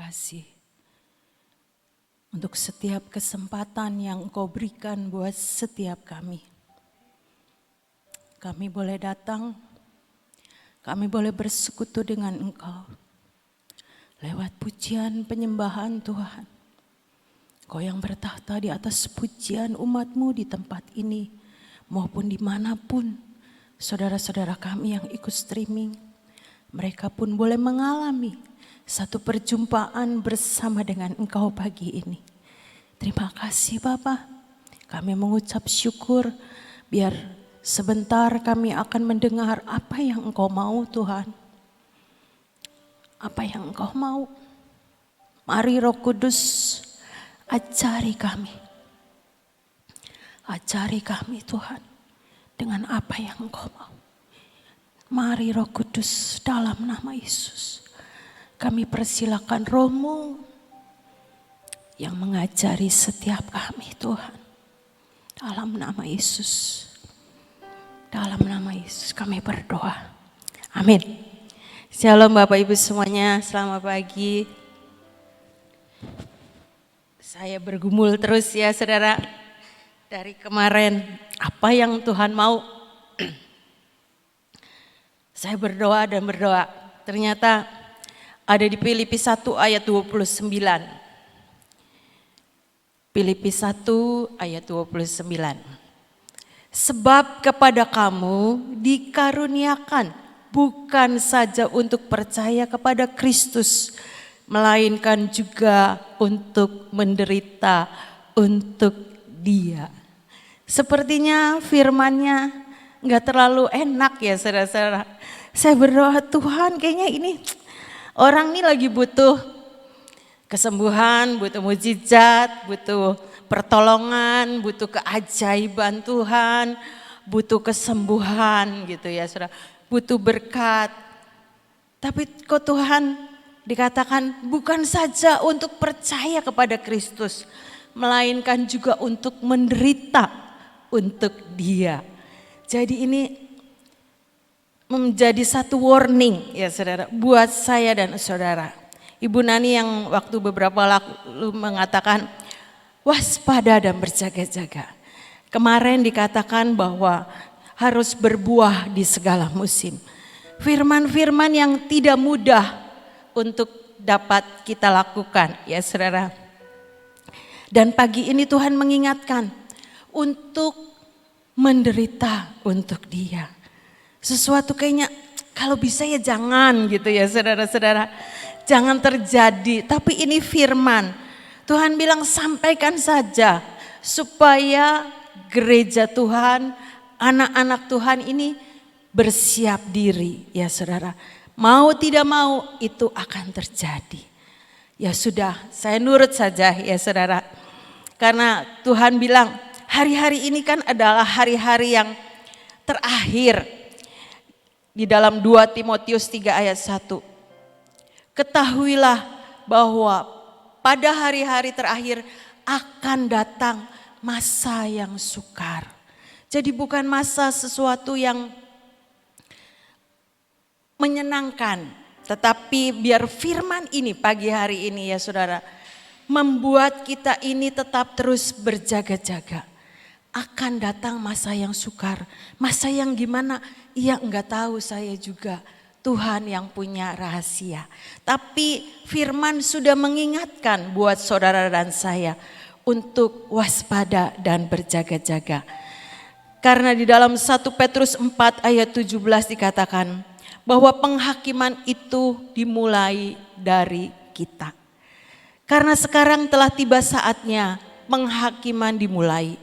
kasih untuk setiap kesempatan yang Engkau berikan buat setiap kami. Kami boleh datang, kami boleh bersekutu dengan Engkau. Lewat pujian penyembahan Tuhan. Engkau yang bertahta di atas pujian umat-Mu di tempat ini maupun dimanapun saudara-saudara kami yang ikut streaming. Mereka pun boleh mengalami satu perjumpaan bersama dengan Engkau pagi ini. Terima kasih Bapa. Kami mengucap syukur biar sebentar kami akan mendengar apa yang Engkau mau Tuhan. Apa yang Engkau mau. Mari Roh Kudus ajari kami. Ajari kami Tuhan dengan apa yang Engkau mau. Mari Roh Kudus dalam nama Yesus. Kami persilakan Roh-Mu yang mengajari setiap kami Tuhan. Dalam nama Yesus. Dalam nama Yesus kami berdoa. Amin. Shalom Bapak Ibu semuanya, selamat pagi. Saya bergumul terus ya saudara. Dari kemarin apa yang Tuhan mau. Saya berdoa dan berdoa. Ternyata ada di Filipi 1 ayat 29. Filipi 1 ayat 29. Sebab kepada kamu dikaruniakan bukan saja untuk percaya kepada Kristus, melainkan juga untuk menderita untuk Dia. Sepertinya firman-Nya enggak terlalu enak ya saudara-saudara. Saya berdoa Tuhan kayaknya ini orang ini lagi butuh kesembuhan, butuh mujizat, butuh pertolongan, butuh keajaiban Tuhan, butuh kesembuhan gitu ya saudara, butuh berkat. Tapi kok Tuhan dikatakan bukan saja untuk percaya kepada Kristus, melainkan juga untuk menderita untuk Dia. Jadi ini menjadi satu warning ya saudara buat saya dan saudara. Ibu Nani yang waktu beberapa lalu mengatakan waspada dan berjaga-jaga. Kemarin dikatakan bahwa harus berbuah di segala musim. Firman-firman yang tidak mudah untuk dapat kita lakukan ya saudara. Dan pagi ini Tuhan mengingatkan untuk menderita untuk Dia. Sesuatu kayaknya kalau bisa ya jangan gitu ya saudara-saudara. Jangan terjadi, tapi ini firman. Tuhan bilang sampaikan saja supaya gereja Tuhan, anak-anak Tuhan ini bersiap diri ya saudara. Mau tidak mau itu akan terjadi. Ya sudah, saya nurut saja ya saudara. Karena Tuhan bilang hari-hari ini kan adalah hari-hari yang terakhir. Di dalam 2 Timotius 3 ayat 1. Ketahuilah bahwa pada hari-hari terakhir akan datang masa yang sukar. Jadi bukan masa sesuatu yang menyenangkan. Tetapi biar firman ini pagi hari ini ya saudara. Membuat kita ini tetap terus berjaga-jaga. Akan datang masa yang sukar. Masa yang gimana? Iya enggak tahu saya juga. Tuhan yang punya rahasia. Tapi firman sudah mengingatkan buat saudara dan saya. Untuk waspada dan berjaga-jaga. Karena di dalam 1 Petrus 4 ayat 17 dikatakan. Bahwa penghakiman itu dimulai dari kita. Karena sekarang telah tiba saatnya penghakiman dimulai.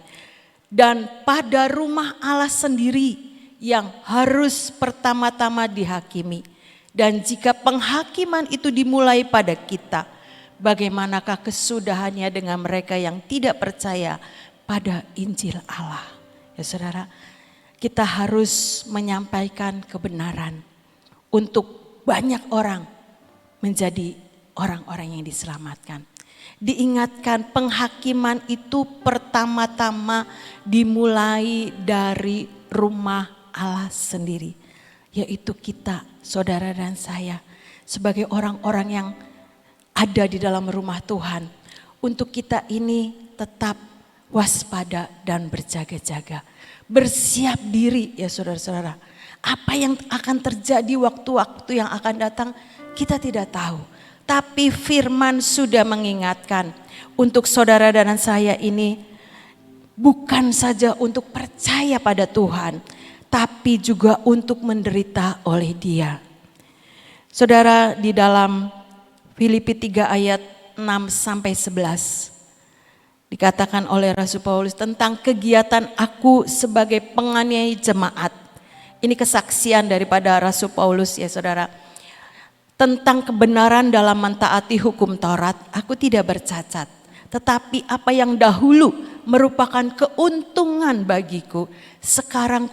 Dan pada rumah Allah sendiri yang harus pertama-tama dihakimi. Dan jika penghakiman itu dimulai pada kita, bagaimanakah kesudahannya dengan mereka yang tidak percaya pada Injil Allah. Ya saudara, kita harus menyampaikan kebenaran untuk banyak orang menjadi orang-orang yang diselamatkan. Diingatkan penghakiman itu pertama-tama dimulai dari rumah Allah sendiri. Yaitu kita, saudara dan saya. Sebagai orang-orang yang ada di dalam rumah Tuhan, untuk kita ini tetap waspada dan berjaga-jaga. Bersiap diri ya saudara-saudara. Apa yang akan terjadi waktu-waktu yang akan datang kita tidak tahu. Tapi firman sudah mengingatkan untuk saudara dan saya ini bukan saja untuk percaya pada Tuhan, tapi juga untuk menderita oleh Dia. Saudara, di dalam Filipi 3 ayat 6 sampai 11 dikatakan oleh Rasul Paulus tentang kegiatan aku sebagai penganiaya jemaat. Ini kesaksian daripada Rasul Paulus ya saudara. Tentang kebenaran dalam mentaati hukum Taurat, aku tidak bercacat. Tetapi apa yang dahulu merupakan keuntungan bagiku, sekarang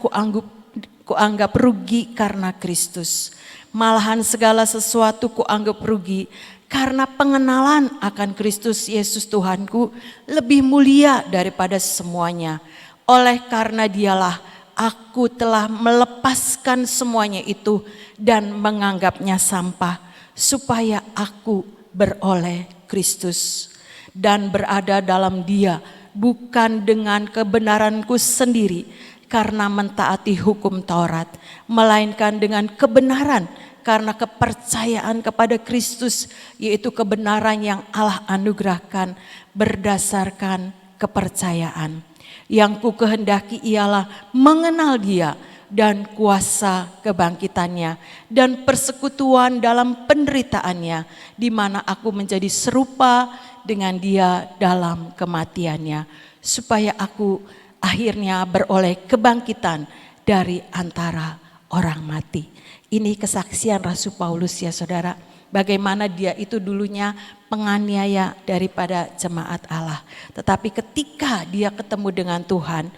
kuanggap rugi karena Kristus. Malahan segala sesuatu kuanggap rugi karena pengenalan akan Kristus Yesus Tuhanku lebih mulia daripada semuanya. Oleh karena Dialah aku telah melepaskan semuanya itu dan menganggapnya sampah, supaya aku beroleh Kristus dan berada dalam Dia, bukan dengan kebenaranku sendiri karena mentaati hukum Taurat, melainkan dengan kebenaran karena kepercayaan kepada Kristus, yaitu kebenaran yang Allah anugerahkan berdasarkan kepercayaan. Yang ku kehendaki ialah mengenal Dia dan kuasa kebangkitannya dan persekutuan dalam penderitaannya, di mana aku menjadi serupa dengan Dia dalam kematiannya, supaya aku akhirnya beroleh kebangkitan dari antara orang mati. Ini kesaksian Rasul Paulus ya saudara, bagaimana dia itu dulunya penganiaya daripada jemaat Allah. Tetapi ketika dia ketemu dengan Tuhan,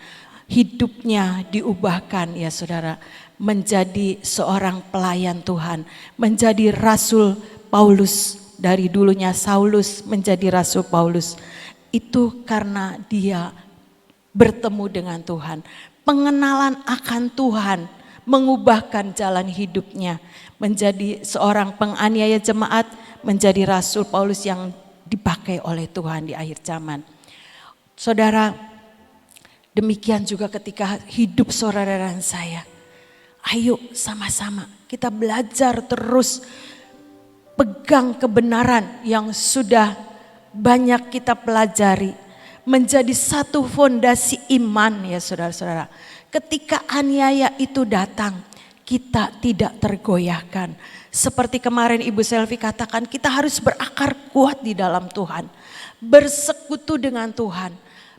hidupnya diubahkan ya saudara, menjadi seorang pelayan Tuhan, menjadi Rasul Paulus. Dari dulunya Saulus menjadi Rasul Paulus. Itu karena dia bertemu dengan Tuhan. Pengenalan akan Tuhan mengubahkan jalan hidupnya, menjadi seorang penganiaya jemaat, menjadi Rasul Paulus yang dipakai oleh Tuhan di akhir zaman. Saudara, demikian juga ketika hidup saudara dan saya. Ayo sama-sama kita belajar terus, pegang kebenaran yang sudah banyak kita pelajari, menjadi satu fondasi iman ya saudara-saudara. Ketika aniaya itu datang, kita tidak tergoyahkan. Seperti kemarin Ibu Selvi katakan, kita harus berakar kuat di dalam Tuhan. Bersekutu dengan Tuhan.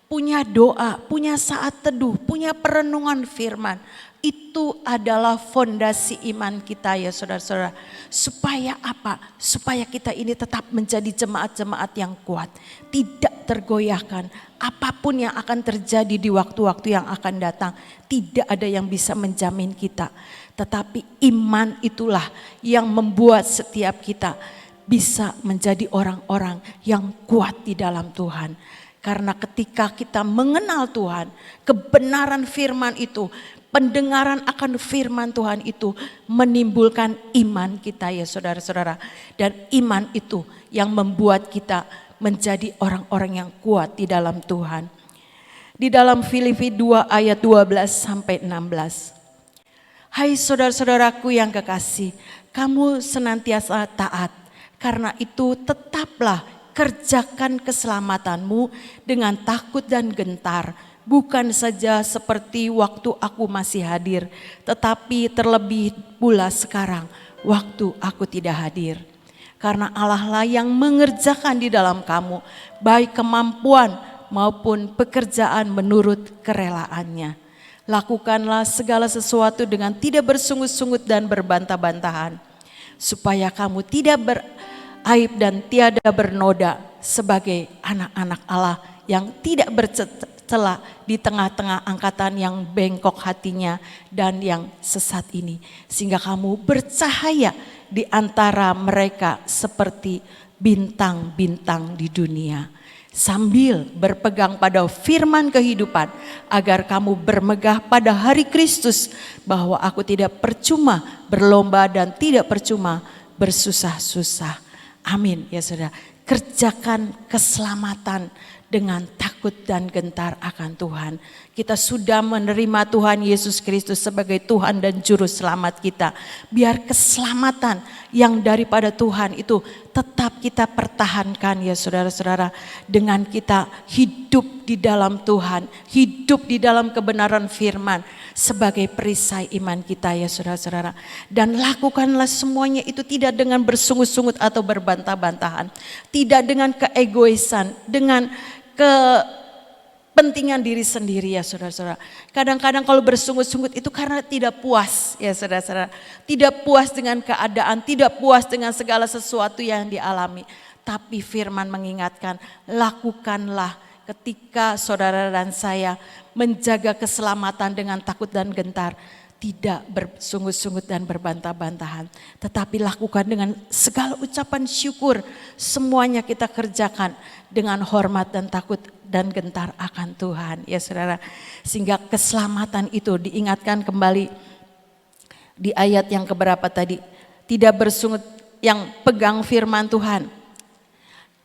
Punya doa, punya saat teduh, punya perenungan firman. Itu adalah fondasi iman kita ya saudara-saudara. Supaya apa? Supaya kita ini tetap menjadi jemaat-jemaat yang kuat. Tidak tergoyahkan. Apapun yang akan terjadi di waktu-waktu yang akan datang, tidak ada yang bisa menjamin kita. Tetapi iman itulah yang membuat setiap kita bisa menjadi orang-orang yang kuat di dalam Tuhan. Karena ketika kita mengenal Tuhan, kebenaran firman itu, pendengaran akan firman Tuhan itu menimbulkan iman kita ya saudara-saudara. Dan iman itu yang membuat kita menjadi orang-orang yang kuat di dalam Tuhan. Di dalam Filipi 2 ayat 12 sampai 16. Hai saudara-saudaraku yang kekasih, kamu senantiasa taat. Karena itu tetaplah kerjakan keselamatanmu dengan takut dan gentar. Bukan saja seperti waktu aku masih hadir, tetapi terlebih pula sekarang waktu aku tidak hadir. Karena Allah lah yang mengerjakan di dalam kamu, baik kemampuan maupun pekerjaan menurut kerelaannya. Lakukanlah segala sesuatu dengan tidak bersungut-sungut dan berbantah-bantahan, supaya kamu tidak beraib dan tiada bernoda sebagai anak-anak Allah yang tidak bercela di tengah-tengah angkatan yang bengkok hatinya dan yang sesat ini. Sehingga kamu bercahaya di antara mereka seperti bintang-bintang di dunia. Sambil berpegang pada firman kehidupan, agar kamu bermegah pada hari Kristus, bahwa aku tidak percuma berlomba dan tidak percuma bersusah-susah. Amin ya saudara. Kerjakan keselamatan dengan takut dan gentar akan Tuhan. Kita sudah menerima Tuhan Yesus Kristus sebagai Tuhan dan Juru Selamat kita. Biar keselamatan yang daripada Tuhan itu tetap kita pertahankan ya saudara-saudara. Dengan kita hidup di dalam Tuhan, hidup di dalam kebenaran firman sebagai perisai iman kita ya saudara-saudara. Dan lakukanlah semuanya itu tidak dengan bersungut-sungut atau berbantah-bantahan. Tidak dengan keegoisan, dengan kepentingan diri sendiri ya saudara-saudara. Kadang-kadang kalau bersungut-sungut itu karena tidak puas ya saudara-saudara. Tidak puas dengan keadaan, tidak puas dengan segala sesuatu yang dialami. Tapi firman mengingatkan, lakukanlah ketika saudara dan saya menjaga keselamatan dengan takut dan gentar. Tidak bersungut-sungut dan berbantah-bantahan. Tetapi lakukan dengan segala ucapan syukur. Semuanya kita kerjakan dengan hormat dan takut dan gentar akan Tuhan. Ya saudara, sehingga keselamatan itu diingatkan kembali di ayat yang keberapa tadi. Tidak bersungut, yang pegang firman Tuhan.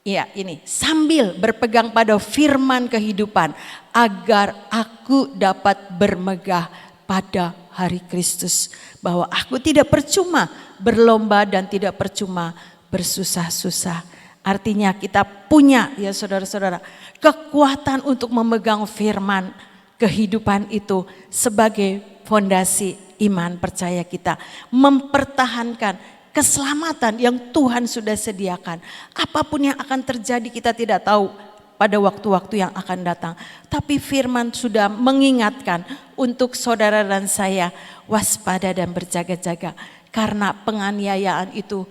Ya ini, sambil berpegang pada firman kehidupan. Agar aku dapat bermegah pada hari Kristus, bahwa aku tidak percuma berlomba dan tidak percuma bersusah-susah. Artinya kita punya ya saudara-saudara kekuatan untuk memegang firman kehidupan itu sebagai fondasi iman percaya kita, mempertahankan keselamatan yang Tuhan sudah sediakan. Apapun yang akan terjadi kita tidak tahu pada waktu-waktu yang akan datang. Tapi firman sudah mengingatkan untuk saudara dan saya waspada dan berjaga-jaga. Karena penganiayaan itu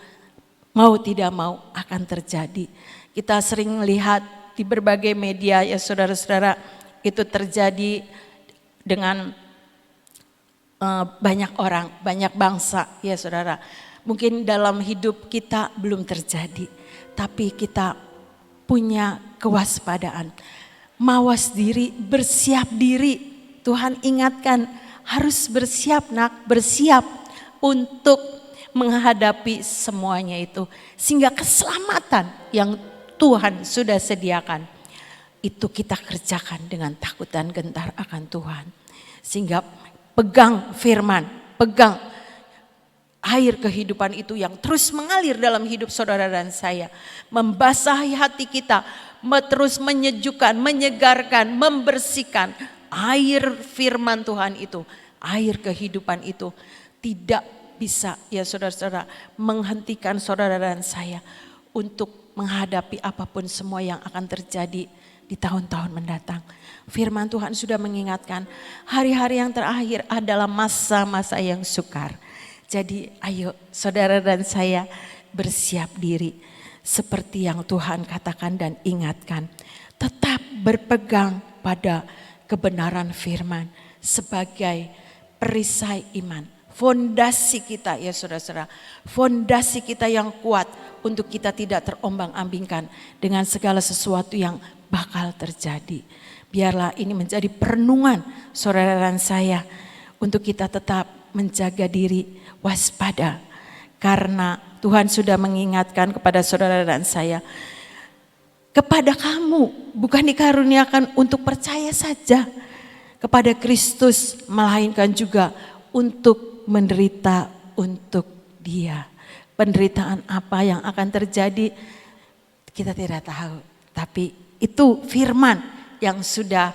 mau tidak mau akan terjadi. Kita sering lihat di berbagai media ya saudara-saudara, itu terjadi dengan banyak orang, banyak bangsa ya saudara. Mungkin dalam hidup kita belum terjadi, tapi kita punya kewaspadaan, mawas diri, bersiap diri. Tuhan ingatkan harus bersiap nak, bersiap untuk menghadapi semuanya itu. Sehingga keselamatan yang Tuhan sudah sediakan itu kita kerjakan dengan takut dan gentar akan Tuhan. Sehingga pegang firman, pegang air kehidupan itu yang terus mengalir dalam hidup saudara dan saya. Membasahi hati kita, terus menyejukkan, menyegarkan, membersihkan. Air firman Tuhan itu, air kehidupan itu tidak bisa ya saudara-saudara menghentikan saudara dan saya untuk menghadapi apapun semua yang akan terjadi di tahun-tahun mendatang. Firman Tuhan sudah mengingatkan hari-hari yang terakhir adalah masa-masa yang sukar. Jadi ayo saudara dan saya bersiap diri seperti yang Tuhan katakan dan ingatkan. Tetap berpegang pada kebenaran firman sebagai perisai iman. Fondasi kita ya saudara-saudara, fondasi kita yang kuat untuk kita tidak terombang-ambingkan dengan segala sesuatu yang bakal terjadi. Biarlah ini menjadi perenungan saudara dan saya untuk kita tetap menjaga diri, waspada. Karena Tuhan sudah mengingatkan kepada saudara dan saya, kepada kamu bukan dikaruniakan untuk percaya saja kepada Kristus, melainkan juga untuk menderita untuk Dia. Penderitaan apa yang akan terjadi kita tidak tahu, tapi itu firman yang sudah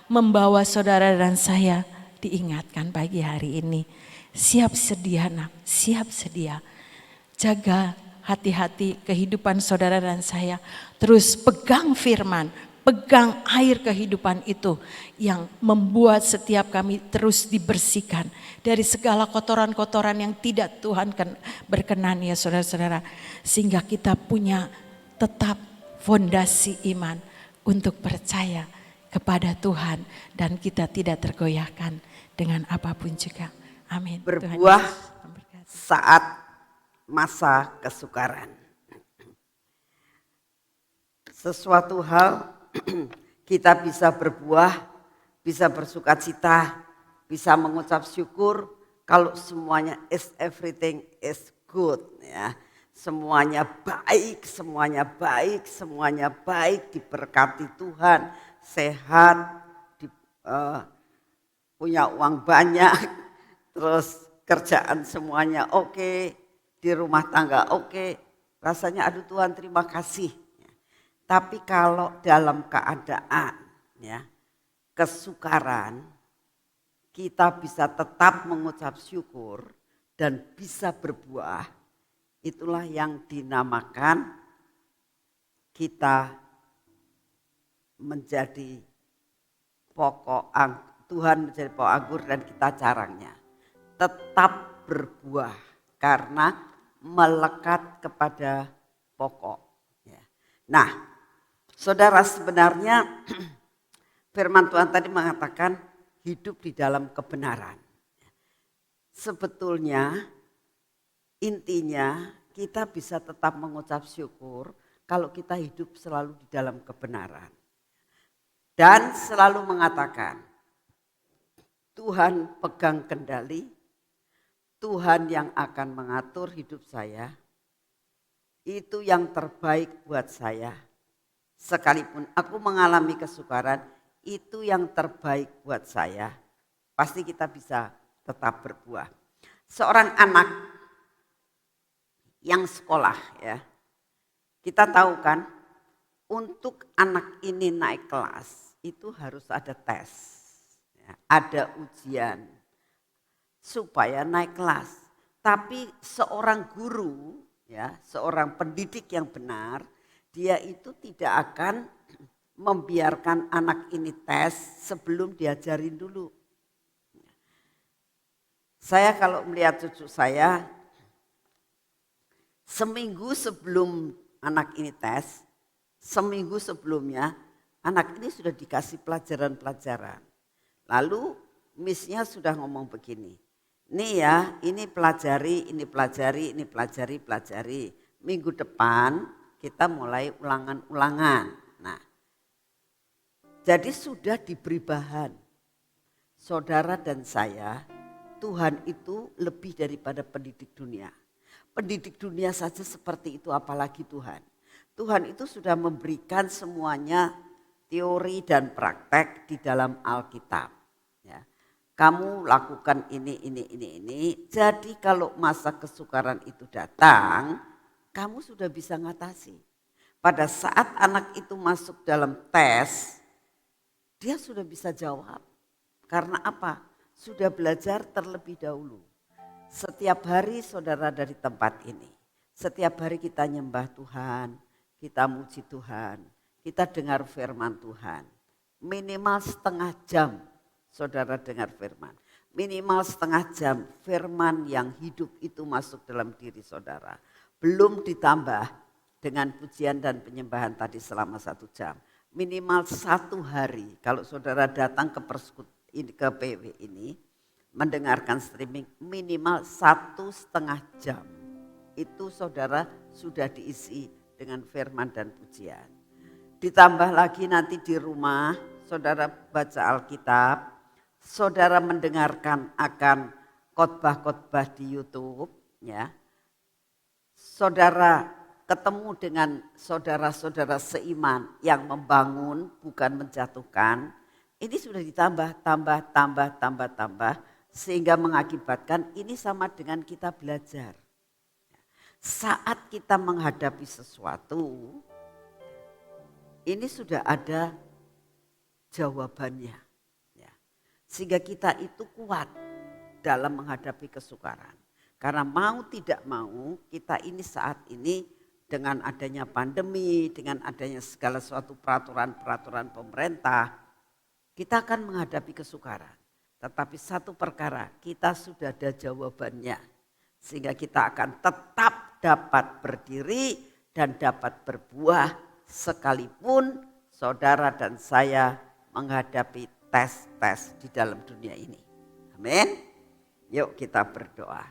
membawa saudara dan saya diingatkan pagi hari ini. Siap sedia nak, siap sedia. Jaga hati-hati kehidupan saudara dan saya. Terus pegang firman, pegang air kehidupan itu yang membuat setiap kami terus dibersihkan dari segala kotoran-kotoran yang tidak Tuhan berkenan ya saudara-saudara. Sehingga kita punya tetap fondasi iman untuk percaya kepada Tuhan dan kita tidak tergoyahkan dengan apapun juga. Amin. Berbuah saat masa kesukaran. Sesuatu hal kita bisa berbuah, bisa bersukacita, bisa mengucap syukur kalau semuanya everything is good ya. semuanya baik, semuanya baik, semuanya baik, diberkati Tuhan, sehat, punya uang banyak, terus kerjaan semuanya oke, di rumah tangga oke, rasanya aduh Tuhan terima kasih. Tapi kalau dalam keadaan ya kesukaran, kita bisa tetap mengucap syukur dan bisa berbuah, itulah yang dinamakan kita menjadi Tuhan menjadi pokok anggur dan kita carangnya. Tetap berbuah karena melekat kepada pokok. Nah, saudara, sebenarnya firman Tuhan tadi mengatakan hidup di dalam kebenaran. Sebetulnya intinya kita bisa tetap mengucap syukur kalau kita hidup selalu di dalam kebenaran. Dan selalu mengatakan Tuhan pegang kendali, Tuhan yang akan mengatur hidup saya, itu yang terbaik buat saya. Sekalipun aku mengalami kesukaran, itu yang terbaik buat saya. Pasti kita bisa tetap berbuah. Seorang anak yang sekolah ya, kita tahu kan untuk anak ini naik kelas itu harus ada tes, ya, ada ujian supaya naik kelas. Tapi seorang guru ya, seorang pendidik yang benar, dia itu tidak akan membiarkan anak ini tes sebelum diajarin dulu. Saya kalau melihat cucu saya, seminggu sebelum anak ini tes, seminggu sebelumnya anak ini sudah dikasih pelajaran-pelajaran. Lalu miss-nya sudah ngomong begini, nih ya ini pelajari, ini pelajari, ini pelajari, pelajari. Minggu depan kita mulai ulangan-ulangan. Nah, jadi sudah diberi bahan. Saudara dan saya, Tuhan itu lebih daripada pendidik dunia. Pendidik dunia saja seperti itu, apalagi Tuhan. Tuhan itu sudah memberikan semuanya teori dan praktek di dalam Alkitab. Ya. Kamu lakukan ini. Jadi kalau masa kesukaran itu datang, kamu sudah bisa ngatasi. Pada saat anak itu masuk dalam tes, dia sudah bisa jawab. Karena apa? Sudah belajar terlebih dahulu. Setiap hari saudara dari tempat ini, setiap hari kita nyembah Tuhan, kita muji Tuhan, kita dengar firman Tuhan. Minimal setengah jam saudara dengar firman. Minimal setengah jam firman yang hidup itu masuk dalam diri saudara. Belum ditambah dengan pujian dan penyembahan tadi selama 1 jam. Minimal 1 hari kalau saudara datang ke PW ini, mendengarkan streaming minimal 1,5 jam. Itu saudara sudah diisi dengan firman dan pujian. Ditambah lagi nanti di rumah saudara baca Alkitab, saudara mendengarkan akan khotbah-khotbah di YouTube, ya. Saudara ketemu dengan saudara-saudara seiman yang membangun bukan menjatuhkan. Ini sudah ditambah, tambah, sehingga mengakibatkan ini sama dengan kita belajar. Saat kita menghadapi sesuatu, ini sudah ada jawabannya. Ya. Sehingga kita itu kuat dalam menghadapi kesukaran. Karena mau tidak mau kita ini saat ini dengan adanya pandemi, dengan adanya segala suatu peraturan-peraturan pemerintah, kita akan menghadapi kesukaran. Tetapi satu perkara, kita sudah ada jawabannya. Sehingga kita akan tetap dapat berdiri dan dapat berbuah sekalipun saudara dan saya menghadapi tes-tes di dalam dunia ini. Amin. Yuk kita berdoa.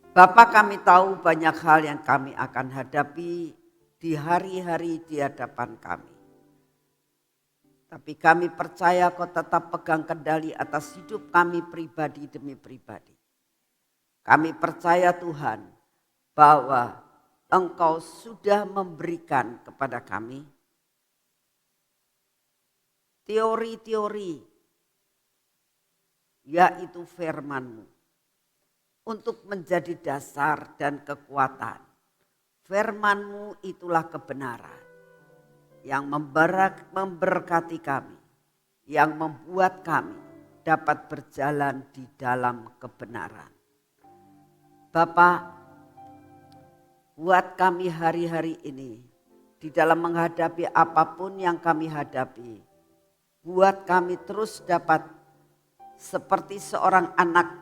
Bapa, kami tahu banyak hal yang kami akan hadapi di hari-hari di hadapan kami. Tapi kami percaya Kau tetap pegang kendali atas hidup kami pribadi demi pribadi. Kami percaya Tuhan bahwa Engkau sudah memberikan kepada kami teori-teori, yaitu firman-Mu, untuk menjadi dasar dan kekuatan. Firman-Mu itulah kebenaran yang memberkati kami, yang membuat kami dapat berjalan di dalam kebenaran. Bapa, buat kami hari-hari ini di dalam menghadapi apapun yang kami hadapi, buat kami terus dapat seperti seorang anak,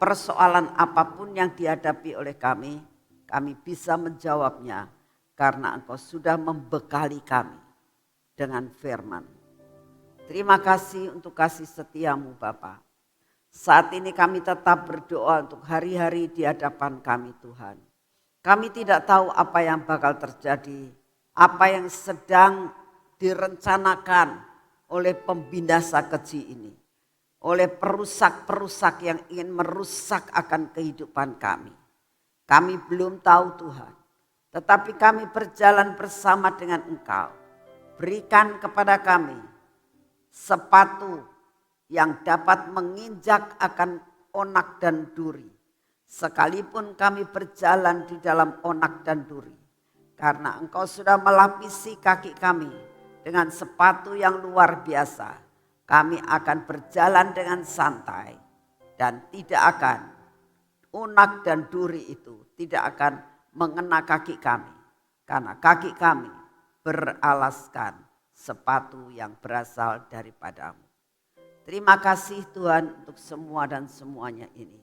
persoalan apapun yang dihadapi oleh kami bisa menjawabnya karena Engkau sudah membekali kami dengan firman. Terima kasih untuk kasih setiamu Bapa. Saat ini kami tetap berdoa untuk hari-hari di hadapan kami Tuhan. Kami tidak tahu apa yang bakal terjadi, apa yang sedang direncanakan oleh pembinasa keji ini. Oleh perusak-perusak yang ingin merusak akan kehidupan kami. Kami belum tahu Tuhan, tetapi kami berjalan bersama dengan Engkau. Berikan kepada kami sepatu yang dapat menginjak akan onak dan duri. Sekalipun kami berjalan di dalam onak dan duri. Karena Engkau sudah melapisi kaki kami dengan sepatu yang luar biasa. Kami akan berjalan dengan santai dan tidak akan onak dan duri itu tidak akan mengena kaki kami. Karena kaki kami beralaskan sepatu yang berasal daripadamu. Terima kasih Tuhan untuk semua dan semuanya ini.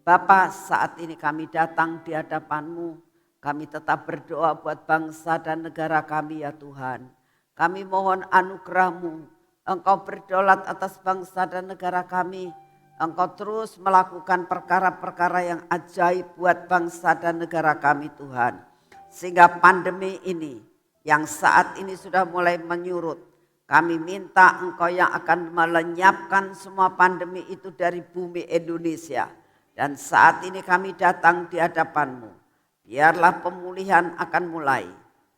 Bapa, saat ini kami datang di hadapan-Mu. Kami tetap berdoa buat bangsa dan negara kami ya Tuhan. Kami mohon anugerah-Mu. Engkau berdaulat atas bangsa dan negara kami. Engkau terus melakukan perkara-perkara yang ajaib buat bangsa dan negara kami Tuhan. Sehingga pandemi ini yang saat ini sudah mulai menyurut. Kami minta Engkau yang akan melenyapkan semua pandemi itu dari bumi Indonesia. Dan saat ini kami datang di hadapan-Mu. Biarlah pemulihan akan mulai.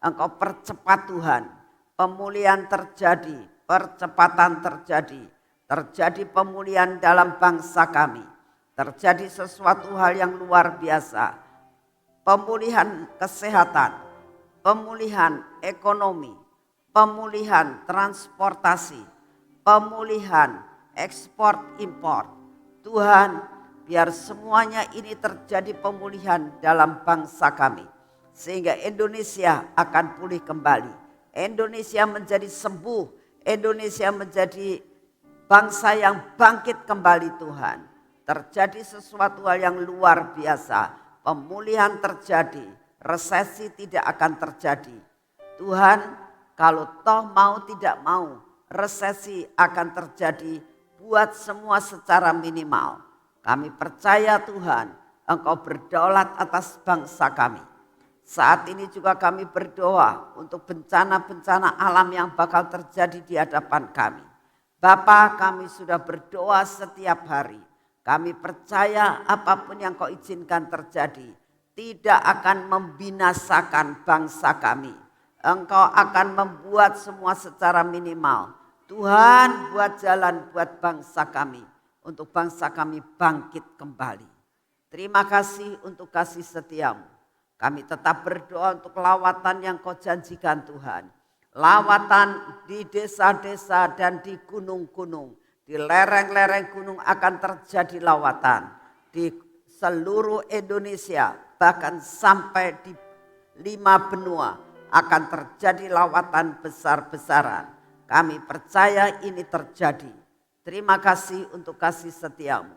Engkau percepat Tuhan. Pemulihan terjadi, percepatan terjadi. Terjadi pemulihan dalam bangsa kami. Terjadi sesuatu hal yang luar biasa. Pemulihan kesehatan, pemulihan ekonomi, pemulihan transportasi, pemulihan ekspor impor. Tuhan, biar semuanya ini terjadi pemulihan dalam bangsa kami. Sehingga Indonesia akan pulih kembali. Indonesia menjadi sembuh. Indonesia menjadi bangsa yang bangkit kembali Tuhan. Terjadi sesuatu hal yang luar biasa. Pemulihan terjadi. Resesi tidak akan terjadi. Tuhan, kalau toh mau tidak mau, resesi akan terjadi buat semua secara minimal. Kami percaya Tuhan, Engkau berdaulat atas bangsa kami. Saat ini juga kami berdoa untuk bencana-bencana alam yang bakal terjadi di hadapan kami. Bapa, kami sudah berdoa setiap hari. Kami percaya apapun yang Kau izinkan terjadi tidak akan membinasakan bangsa kami. Engkau akan membuat semua secara minimal. Tuhan, buat jalan buat bangsa kami. Untuk bangsa kami bangkit kembali. Terima kasih untuk kasih setiamu. Kami tetap berdoa untuk lawatan yang Kau janjikan Tuhan. Lawatan di desa-desa dan di gunung-gunung. Di lereng-lereng gunung akan terjadi lawatan. Di seluruh Indonesia bahkan sampai di 5 benua akan terjadi lawatan besar-besaran. Kami percaya ini terjadi. Terima kasih untuk kasih setiamu.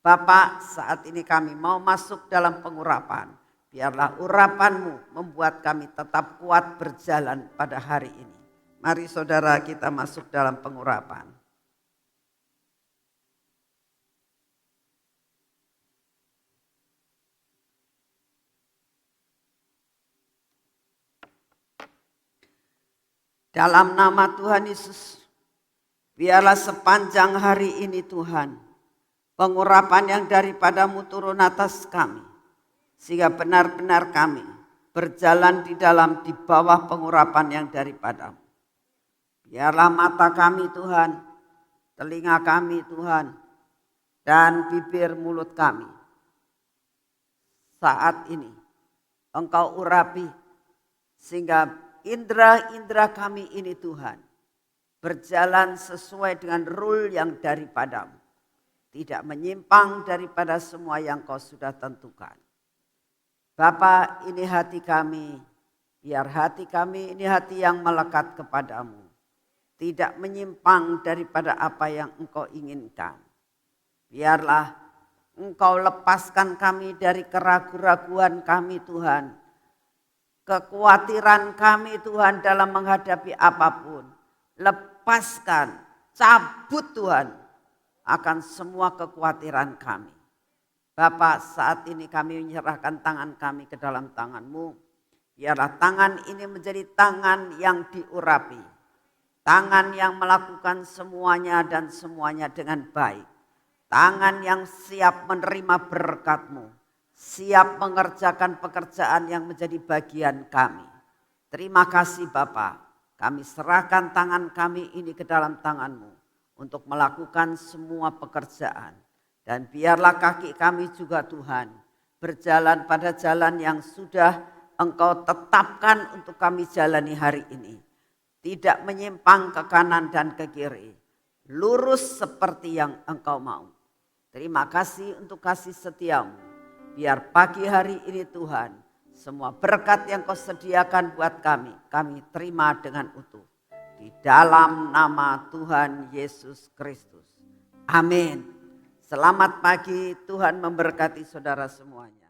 Bapak, saat ini kami mau masuk dalam pengurapan. Biarlah urapan-Mu membuat kami tetap kuat berjalan pada hari ini. Mari saudara kita masuk dalam pengurapan. Dalam nama Tuhan Yesus, biarlah sepanjang hari ini Tuhan, pengurapan yang daripadamu turun atas kami, sehingga benar-benar kami berjalan di bawah pengurapan yang daripadamu. Biarlah mata kami Tuhan, telinga kami Tuhan, dan bibir mulut kami saat ini Engkau urapi, sehingga indera-indera kami ini Tuhan berjalan sesuai dengan rule yang daripadamu, tidak menyimpang daripada semua yang Kau sudah tentukan. Bapa, ini hati kami, biar hati kami ini hati yang melekat kepadamu, tidak menyimpang daripada apa yang Engkau inginkan. Biarlah Engkau lepaskan kami dari keraguan-raguan kami Tuhan, kekhawatiran kami Tuhan dalam menghadapi apapun. Lepaskan, cabut Tuhan akan semua kekhawatiran kami. Bapa, saat ini kami menyerahkan tangan kami ke dalam tangan-Mu. Biarlah tangan ini menjadi tangan yang diurapi, tangan yang melakukan semuanya dan semuanya dengan baik, tangan yang siap menerima berkat-Mu, siap mengerjakan pekerjaan yang menjadi bagian kami. Terima kasih Bapa, kami serahkan tangan kami ini ke dalam tangan-Mu untuk melakukan semua pekerjaan. Dan biarlah kaki kami juga Tuhan berjalan pada jalan yang sudah Engkau tetapkan untuk kami jalani hari ini. Tidak menyimpang ke kanan dan ke kiri. Lurus seperti yang Engkau mau. Terima kasih untuk kasih setiamu. Biar pagi hari ini Tuhan, semua berkat yang Kau sediakan buat kami terima dengan utuh. Di dalam nama Tuhan Yesus Kristus. Amin. Selamat pagi, Tuhan memberkati saudara semuanya.